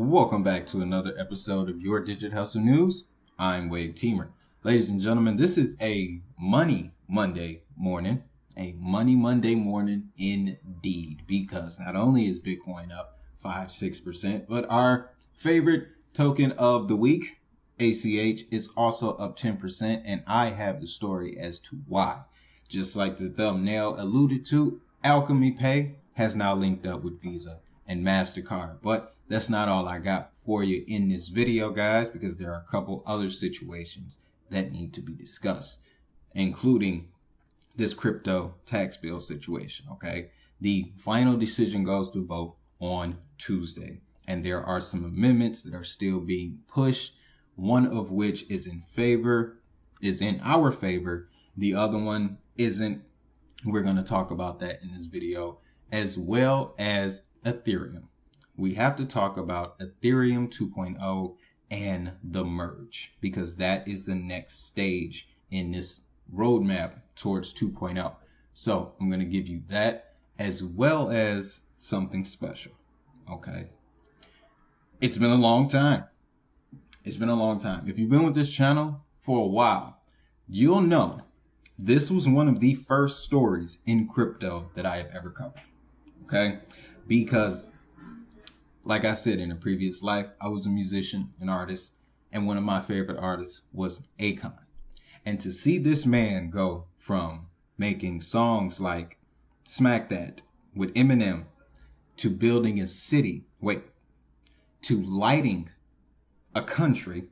Welcome back to another episode of Your Digit Hustle News. I'm Wade Teamer. Ladies and gentlemen, this is a Money Monday morning. A Money Monday morning indeed, because not only is Bitcoin up 5-6%, but our favorite token of the week, ACH, is also up 10%, and I have the story as to why. Just like the thumbnail alluded to, Alchemy Pay has now linked up with Visa and MasterCard. But that's not all I got for you in this video, guys, because there are a couple other situations that need to be discussed, including this crypto tax bill situation, okay? The final decision goes to vote on Tuesday, and there are some amendments that are still being pushed, one of which is in our favor. The other one isn't. We're going to talk about that in this video, as well as Ethereum. We have to talk about Ethereum 2.0 and the merge, because that is the next stage in this roadmap towards 2.0. So I'm going to give you that as well as something special. Okay. It's been a long time. It's been a long time. If you've been with this channel for a while, you'll know this was one of the first stories in crypto that I have ever covered. Okay. Because like I said, in a previous life, I was a musician, an artist, and one of my favorite artists was Akoin. And to see this man go from making songs like Smack That with Eminem to building a city, to lighting a country,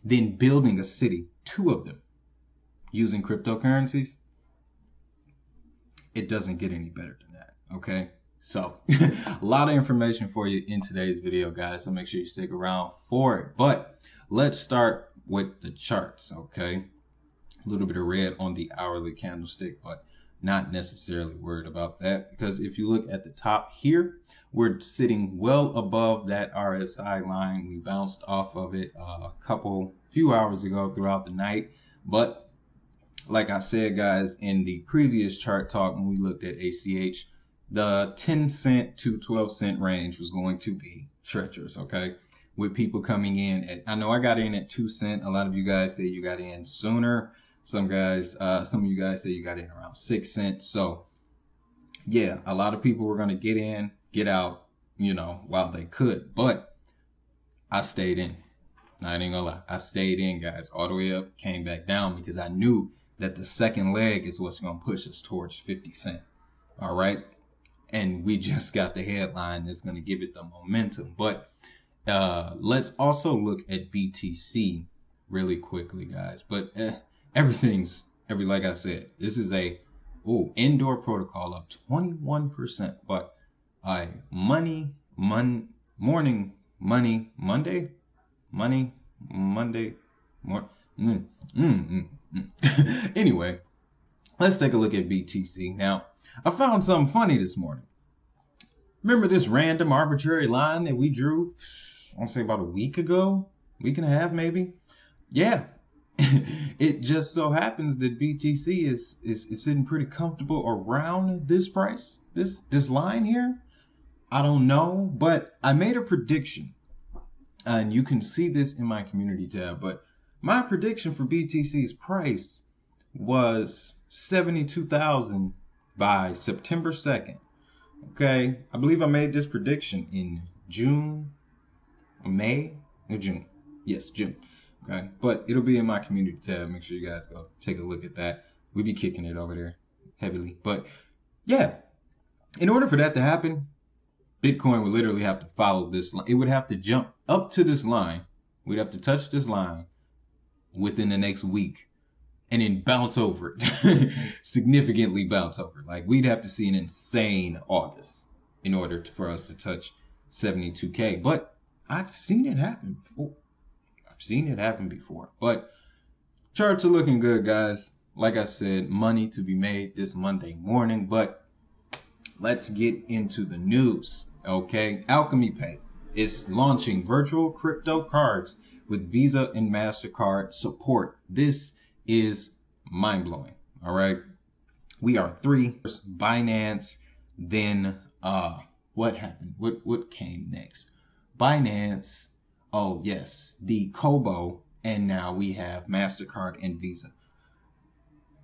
then building a city, two of them, using cryptocurrencies, it doesn't get any better than that, okay? So a lot of information for you in today's video, guys, so make sure you stick around for it. But let's start with the charts, okay? A little bit of red on the hourly candlestick, but not necessarily worried about that, because if you look at the top here, we're sitting well above that RSI line. We bounced off of it a few hours ago throughout the night. But like I said, guys, in the previous chart talk, when we looked at ACH, the 10 cent to 12 cent range was going to be treacherous, okay? With people coming in at, I know I got in at 2 cents. A lot of you guys say you got in sooner. Some of you guys say you got in around 6 cents. So yeah, a lot of people were going to get in, get out, while they could. But I stayed in. I ain't gonna lie. I stayed in, guys, all the way up, came back down, because I knew that the second leg is what's going to push us towards 50 cents. All right. And we just got the headline that's going to give it the momentum. But let's also look at BTC really quickly, guys. But like I said, this is a indoor protocol up 21%. But Monday. Anyway, let's take a look at BTC. Now, I found something funny this morning. Remember this random arbitrary line that we drew, I want to say about a week ago, week and a half maybe? Yeah, it just so happens that BTC is sitting pretty comfortable around this price, this line here. I don't know, but I made a prediction, and you can see this in my community tab, but my prediction for BTC's price was 72,000 by September 2nd. Okay, I believe I made this prediction in June. Yes, June. Okay, but it'll be in my community tab. Make sure you guys go take a look at that. We be kicking it over there heavily. But yeah, in order for that to happen, Bitcoin would literally have to follow this line. It would have to jump up to this line. We'd have to touch this line within the next week, and then bounce over it, significantly bounce over. Like, we'd have to see an insane August in order for us to touch 72K. But I've seen it happen before. But charts are looking good, guys. Like I said, money to be made this Monday morning. But let's get into the news, okay? Alchemy Pay is launching virtual crypto cards with Visa and MasterCard support. This is mind-blowing. All right, we are three. Binance, then what happened? What came next? Binance, oh yes, the Kobo, and now we have MasterCard and Visa.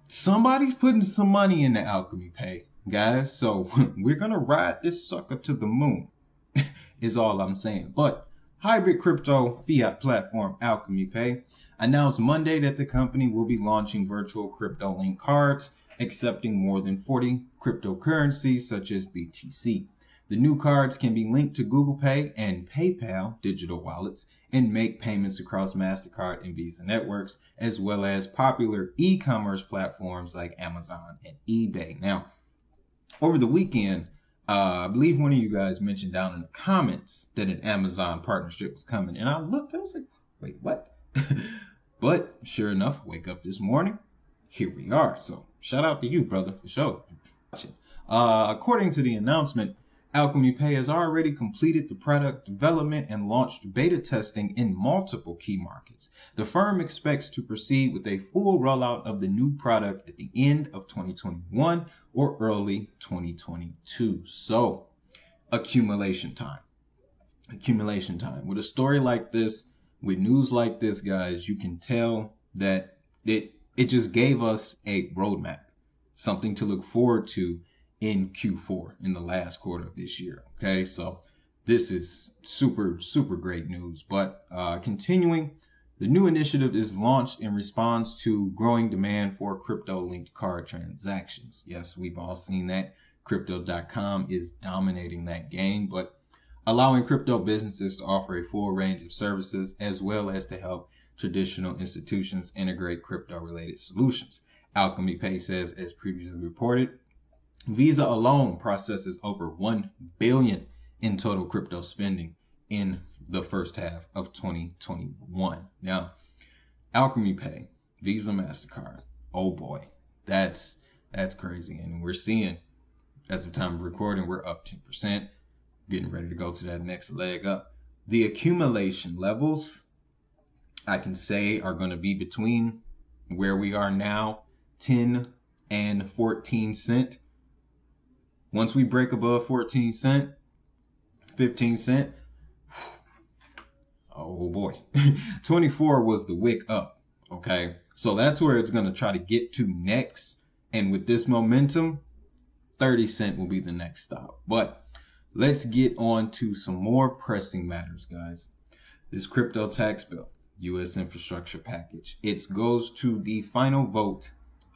Somebody's putting some money into Alchemy Pay, guys. So we're gonna ride this sucker to the moon, is all I'm saying. But hybrid crypto fiat platform Alchemy Pay announced Monday that the company will be launching virtual crypto link cards, accepting more than 40 cryptocurrencies such as BTC. The new cards can be linked to Google Pay and PayPal digital wallets and make payments across MasterCard and Visa networks, as well as popular e-commerce platforms like Amazon and eBay. Now, over the weekend, I believe one of you guys mentioned down in the comments that an Amazon partnership was coming. And I looked, I was like, wait, what? But sure enough, wake up this morning, here we are. So shout out to you, brother, for sure. According to the announcement, Alchemy Pay has already completed the product development and launched beta testing in multiple key markets. The firm expects to proceed with a full rollout of the new product at the end of 2021 or early 2022. So, accumulation time. Accumulation time. With a story like this, with news like this, guys, you can tell that it just gave us a roadmap, something to look forward to in Q4, in the last quarter of this year. Okay, so this is super great news. But continuing, the new initiative is launched in response to growing demand for crypto-linked card transactions. Yes, we've all seen that. Crypto.com is dominating that game, but allowing crypto businesses to offer a full range of services as well as to help traditional institutions integrate crypto-related solutions. Alchemy Pay says, as previously reported, Visa alone processes over $1 billion in total crypto spending in the first half of 2021. Now, Alchemy Pay, Visa, MasterCard, oh boy, that's crazy. And we're seeing, as of time of recording, we're up 10%, getting ready to go to that next leg up. The accumulation levels, I can say, are going to be between where we are now, 10 and 14 cent. Once we break above 14 cent, 15 cent, oh boy, 24 was the wick up, okay? So that's where it's going to try to get to next. And with this momentum, 30 cent will be the next stop. But let's get on to some more pressing matters, guys. This crypto tax bill, U.S. infrastructure package, it goes to the final vote.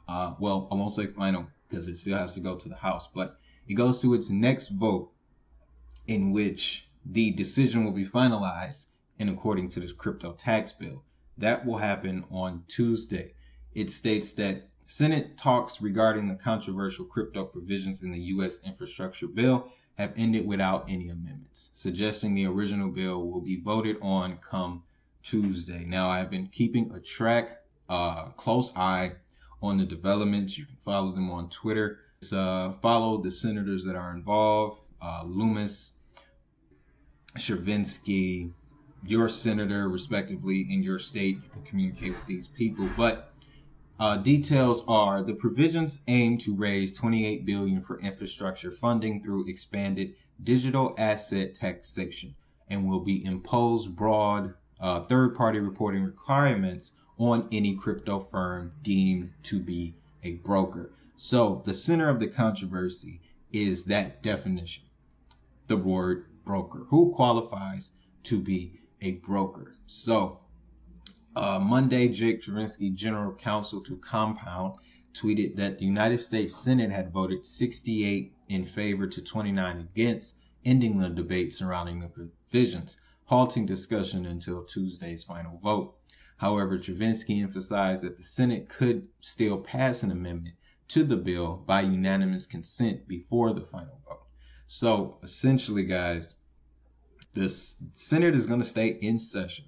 Well, I won't say final because it still has to go to the House, but it goes to its next vote, in which the decision will be finalized and according to this crypto tax bill. That will happen on Tuesday. It states that Senate talks regarding the controversial crypto provisions in the U.S. infrastructure bill have ended without any amendments, suggesting the original bill will be voted on come Tuesday. Now, I've been keeping a close eye on the developments. You can follow them on Twitter. Follow the senators that are involved, Loomis, Chervinsky, your senator, respectively, in your state. You can communicate with these people. But details are the provisions aim to raise $28 billion for infrastructure funding through expanded digital asset taxation and will be imposed broad third-party reporting requirements on any crypto firm deemed to be a broker. So the center of the controversy is that definition, the word broker. Who qualifies to be a broker? So Monday, Jake Chervinsky, general counsel to Compound, tweeted that the United States Senate had voted 68 in favor to 29 against, ending the debate surrounding the provisions, halting discussion until Tuesday's final vote. However, Chervinsky emphasized that the Senate could still pass an amendment to the bill by unanimous consent before the final vote. So essentially, guys, the Senate is going to stay in session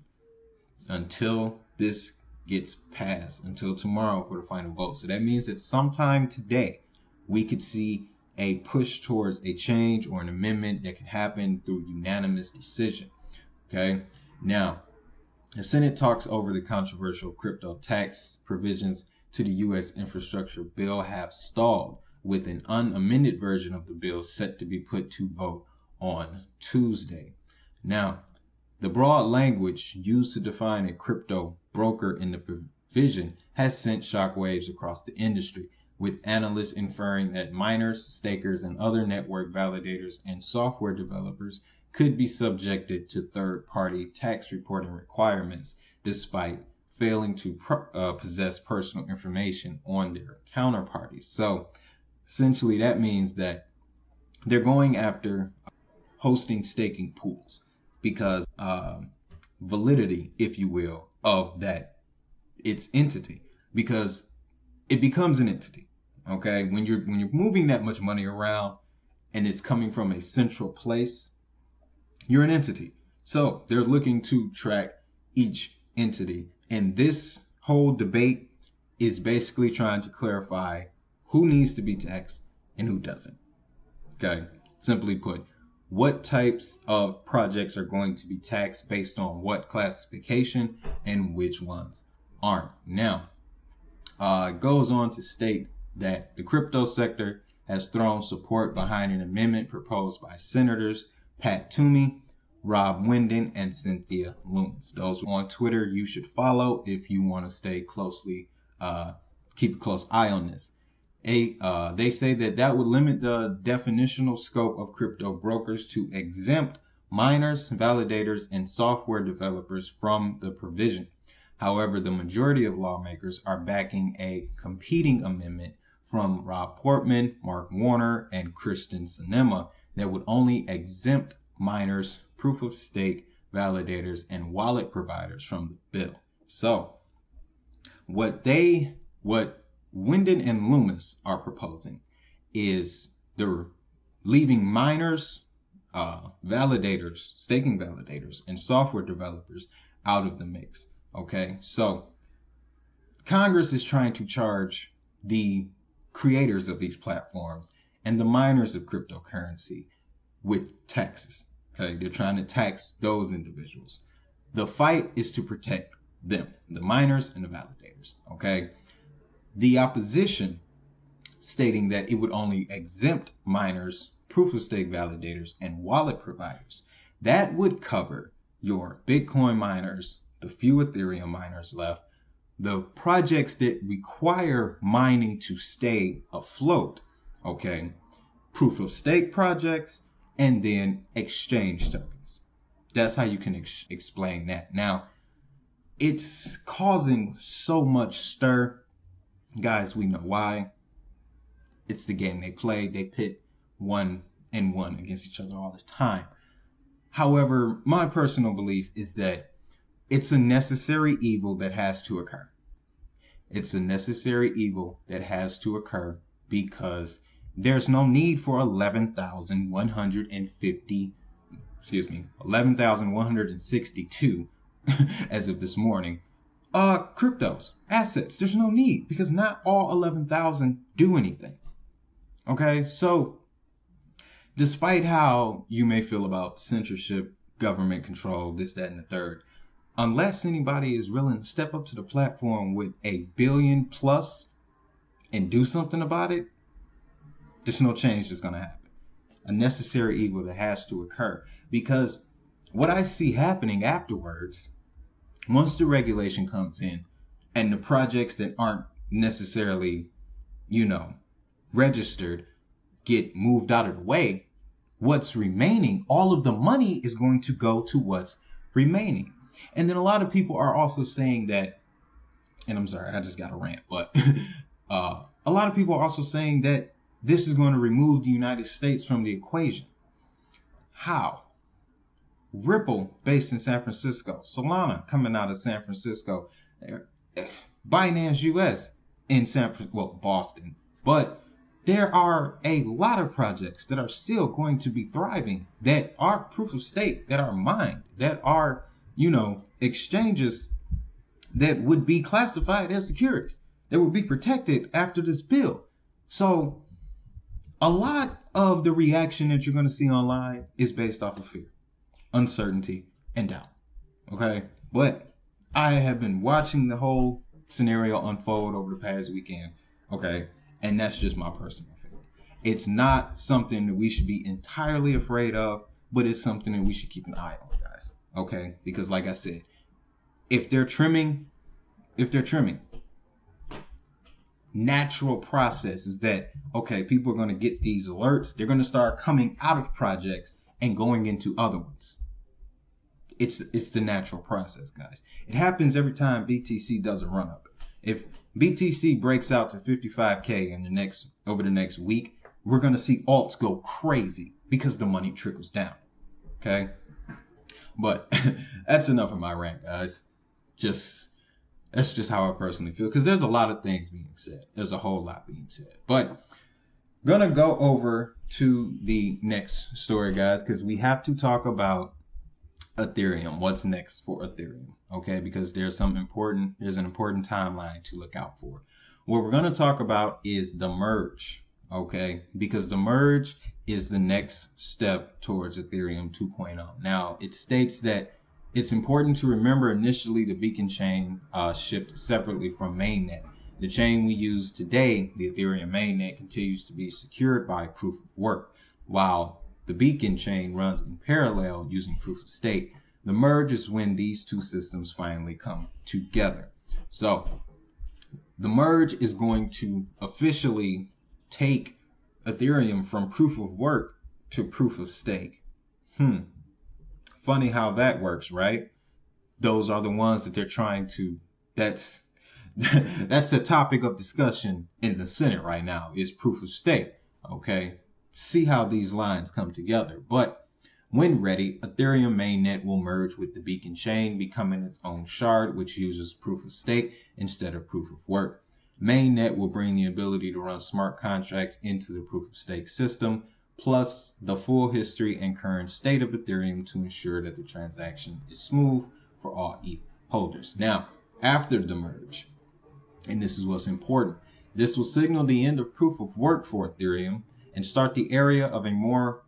until this gets passed, until tomorrow for the final vote. So that means that sometime today we could see a push towards a change or an amendment that can happen through unanimous decision. Okay, now the Senate talks over the controversial crypto tax provisions to the U.S. infrastructure bill have stalled, with an unamended version of the bill set to be put to vote on Tuesday. Now, The broad language used to define a crypto broker in the provision has sent shockwaves across the industry, with analysts inferring that miners, stakers, and other network validators and software developers could be subjected to third-party tax reporting requirements despite failing to possess personal information on their counterparties. So essentially that means that they're going after hosting staking pools because validity, if you will, of that its entity, because it becomes an entity. Okay, when you're moving that much money around and it's coming from a central place, you're an entity. So they're looking to track each entity, and this whole debate is basically trying to clarify who needs to be taxed and who doesn't. Okay, simply put, what types of projects are going to be taxed based on what classification and which ones aren't. Now, it goes on to state that the crypto sector has thrown support behind an amendment proposed by Senators Pat Toomey, Rob Wyndon, and Cynthia Lummis. Those on Twitter you should follow if you want to stay closely, keep a close eye on this. They say that would limit the definitional scope of crypto brokers to exempt miners, validators, and software developers from the provision. However, the majority of lawmakers are backing a competing amendment from Rob Portman, Mark Warner, and Kristen Sinema that would only exempt miners, proof of stake validators, and wallet providers from the bill. So what Wyndon and Lummis are proposing is they're leaving miners, validators, staking validators, and software developers out of the mix. Okay, so Congress is trying to charge the creators of these platforms and the miners of cryptocurrency with taxes. Okay, they're trying to tax those individuals. The fight is to protect them, the miners and the validators. Okay, the opposition stating that it would only exempt miners, proof of stake validators, and wallet providers. That would cover your Bitcoin miners, the few Ethereum miners left, the projects that require mining to stay afloat, okay, proof of stake projects, and then exchange tokens. That's how you can explain that. Now, it's causing so much stir. Guys, we know why. It's the game they play. They pit one and one against each other all the time. However, my personal belief is that it's a necessary evil that has to occur. It's a necessary evil that has to occur because there's no need for 11,162 as of this morning cryptos, assets. There's no need because not all 11,000 do anything. Okay, so despite how you may feel about censorship, government control, this, that, and the third, unless anybody is willing to step up to the platform with $1 billion plus and do something about it, there's no change that's going to happen. A necessary evil that has to occur, because what I see happening afterwards, once the regulation comes in and the projects that aren't necessarily, registered get moved out of the way, what's remaining, all of the money is going to go to what's remaining. And then a lot of people are also saying that, and I'm sorry, I just got a rant, but a lot of people are also saying that this is going to remove the United States from the equation. How? Ripple, based in San Francisco, Solana coming out of San Francisco, Binance US in Boston. But there are a lot of projects that are still going to be thriving, that are proof of stake, that are mined, that are, exchanges that would be classified as securities, that would be protected after this bill. So a lot of the reaction that you're going to see online is based off of fear, uncertainty, and doubt. Okay, but I have been watching the whole scenario unfold over the past weekend. Okay, and that's just my personal opinion. It's not something that we should be entirely afraid of, but it's something that we should keep an eye on, guys. Okay, because like I said, if they're trimming, natural process is that, okay, people are going to get these alerts. They're going to start coming out of projects and going into other ones. It's the natural process, guys. It happens every time BTC does a run up. If BTC breaks out to 55K over the next week, we're going to see alts go crazy because the money trickles down. Okay? But that's enough of my rant, guys. That's just how I personally feel, because there's a lot of things being said. There's a whole lot being said. But gonna go over to the next story, guys, because we have to talk about Ethereum. What's next for Ethereum? Okay, because there's an important timeline to look out for. What we're gonna talk about is the merge. Okay, because the merge is the next step towards Ethereum 2.0. Now, it states that it's important to remember initially the beacon chain shipped separately from mainnet. The chain we use today, the Ethereum mainnet, continues to be secured by proof of work, while the beacon chain runs in parallel using proof of stake. The merge is when these two systems finally come together. So the merge is going to officially take Ethereum from proof of work to proof of stake. Funny how that works, right? Those are the ones that they're trying to, that's the topic of discussion in the Senate right now, is proof of stake. Okay, see how these lines come together. But when ready, Ethereum mainnet will merge with the beacon chain, becoming its own shard, which uses proof of stake instead of proof of work. Mainnet will bring the ability to run smart contracts into the proof of stake system, plus the full history and current state of Ethereum to ensure that the transaction is smooth for all ETH holders. Now, after the merge, and this is what's important, this will signal the end of proof of work for Ethereum and start the era of a more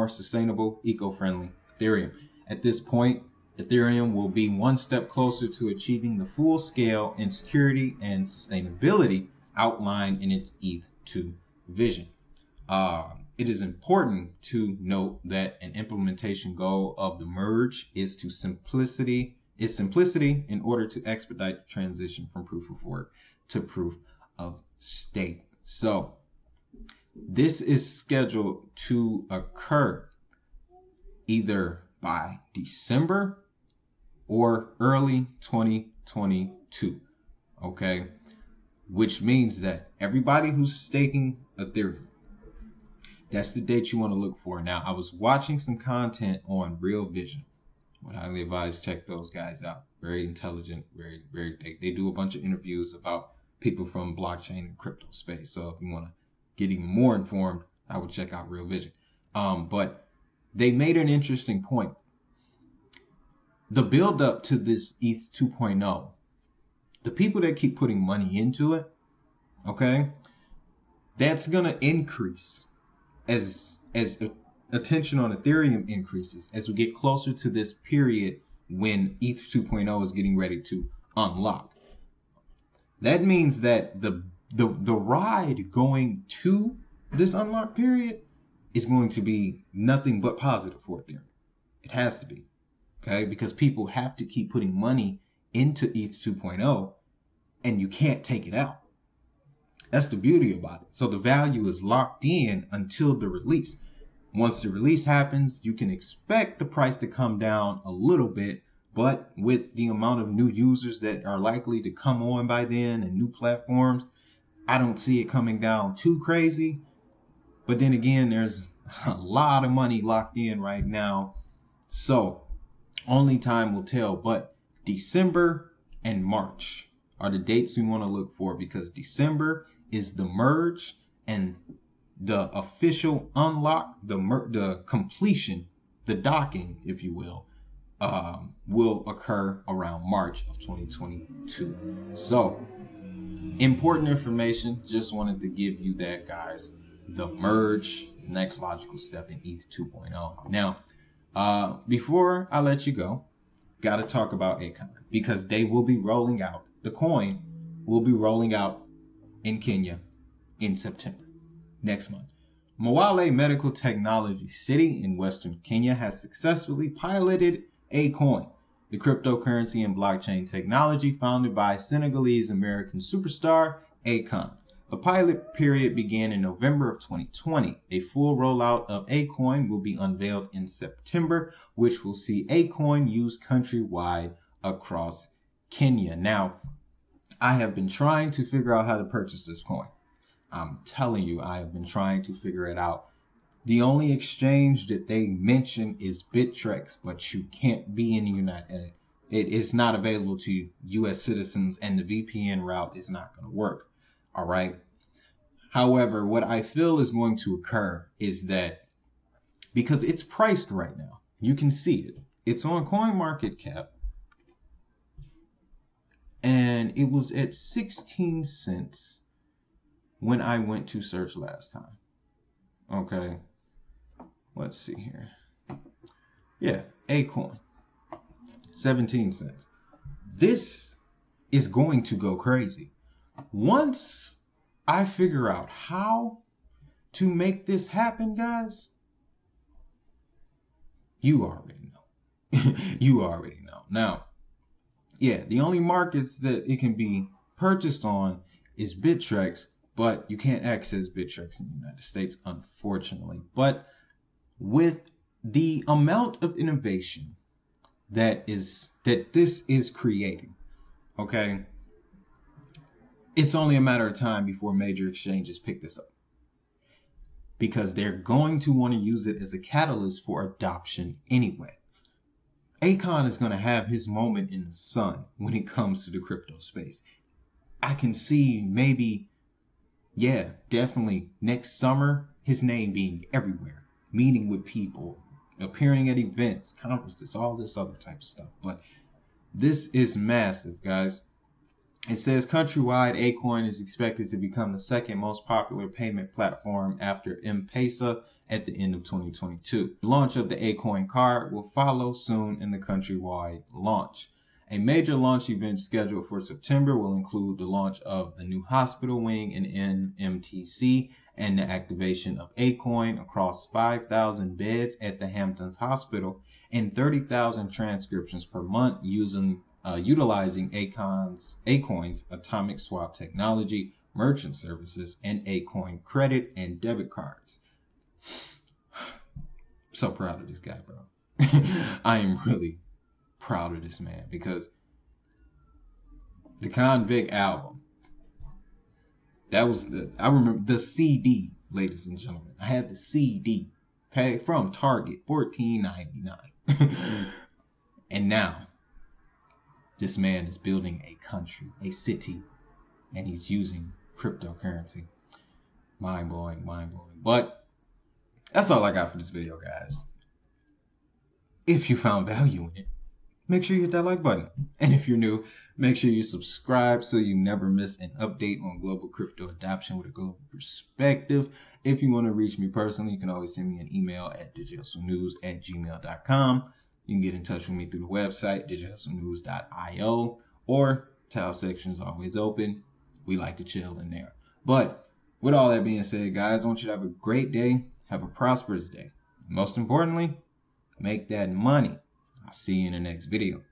sustainable, eco-friendly Ethereum. At this point, Ethereum will be one step closer to achieving the full scale in security and sustainability outlined in its ETH2 vision. It is important to note that an implementation goal of the merge is simplicity in order to expedite the transition from proof of work to proof of stake. So this is scheduled to occur either by December or early 2022. Okay, which means that everybody who's staking Ethereum, that's the date you want to look for. Now, I was watching some content on Real Vision. I would highly advise check those guys out. Very intelligent, they do a bunch of interviews about people from blockchain and crypto space. So if you want to get even more informed, I would check out Real Vision. But they made an interesting point. The build up to this ETH 2.0, the people that keep putting money into it, okay, that's gonna increase as attention on Ethereum increases as we get closer to this period when ETH 2.0 is getting ready to unlock. That means that the ride going to this unlock period is going to be nothing but positive for Ethereum. It has to be, okay? Because people have to keep putting money into ETH 2.0 and you can't take it out. That's the beauty about it. So the value is locked in until the release. Once the release happens, you can expect the price to come down a little bit, but with the amount of new users that are likely to come on by then and new platforms, I don't see it coming down too crazy. But then again, there's a lot of money locked in right now. So only time will tell. But December and March are the dates we want to look for, because December is the merge and the official unlock, the completion, the docking, if you will occur around March of 2022. So important information. Just wanted to give you that, guys. The merge, next logical step in ETH 2.0. Now, before I let you go, got to talk about Akoin, because they will be rolling out, the coin will be rolling out in Kenya in September, next month. Mwale Medical Technology City in Western Kenya has successfully piloted Akoin, the cryptocurrency and blockchain technology founded by Senegalese-American superstar Akoin. The pilot period began in November of 2020. A full rollout of Akoin will be unveiled in September, which will see Akoin used countrywide across Kenya. Now, I have been trying to figure out how to purchase this coin. I'm telling you, I have been trying to figure it out. The only exchange that they mention is Bittrex, but you can't be in the United. It is not available to U.S. citizens, and the VPN route is not going to work. All right. However, what I feel is going to occur is that because it's priced right now, you can see it. It's on CoinMarketCap. And it was at 16 cents when I went to search last time. Okay. Let's see here. Yeah, Akoin. 17 cents. This is going to go crazy. Once I figure out how to make this happen, guys, you already know. You already know. Now, yeah, the only markets that it can be purchased on is Bittrex, but you can't access Bittrex in the United States, unfortunately. But with the amount of innovation that this is creating, okay, it's only a matter of time before major exchanges pick this up, because they're going to want to use it as a catalyst for adoption anyway. Akoin is going to have his moment in the sun when it comes to the crypto space. I can see maybe, yeah, definitely next summer, his name being everywhere, meeting with people, appearing at events, conferences, all this other type of stuff. But this is massive, guys. It says countrywide, Akoin is expected to become the second most popular payment platform after M-Pesa at the end of 2022. The launch of the Akoin card will follow soon in the countrywide launch. A major launch event scheduled for September will include the launch of the new hospital wing in NMTC and the activation of Akoin across 5,000 beds at the Hamptons Hospital and 30,000 transcriptions per month utilizing Akoin's atomic swap technology, merchant services, and Akoin credit and debit cards. So proud of this guy, bro. I am really proud of this man, because the Convict album, that was I remember the CD, ladies and gentlemen. I had the CD, okay, from Target, $14.99. And now this man is building a country, a city, and he's using cryptocurrency. Mind blowing, mind blowing. But that's all I got for this video, guys. If you found value in it, make sure you hit that like button. And if you're new, make sure you subscribe so you never miss an update on global crypto adoption with a global perspective. If you want to reach me personally, you can always send me an email at digitalnews@gmail.com. You can get in touch with me through the website, digitalnews.io, or tile section is always open. We like to chill in there. But with all that being said, guys, I want you to have a great day. Have a prosperous day. Most importantly, make that money. I'll see you in the next video.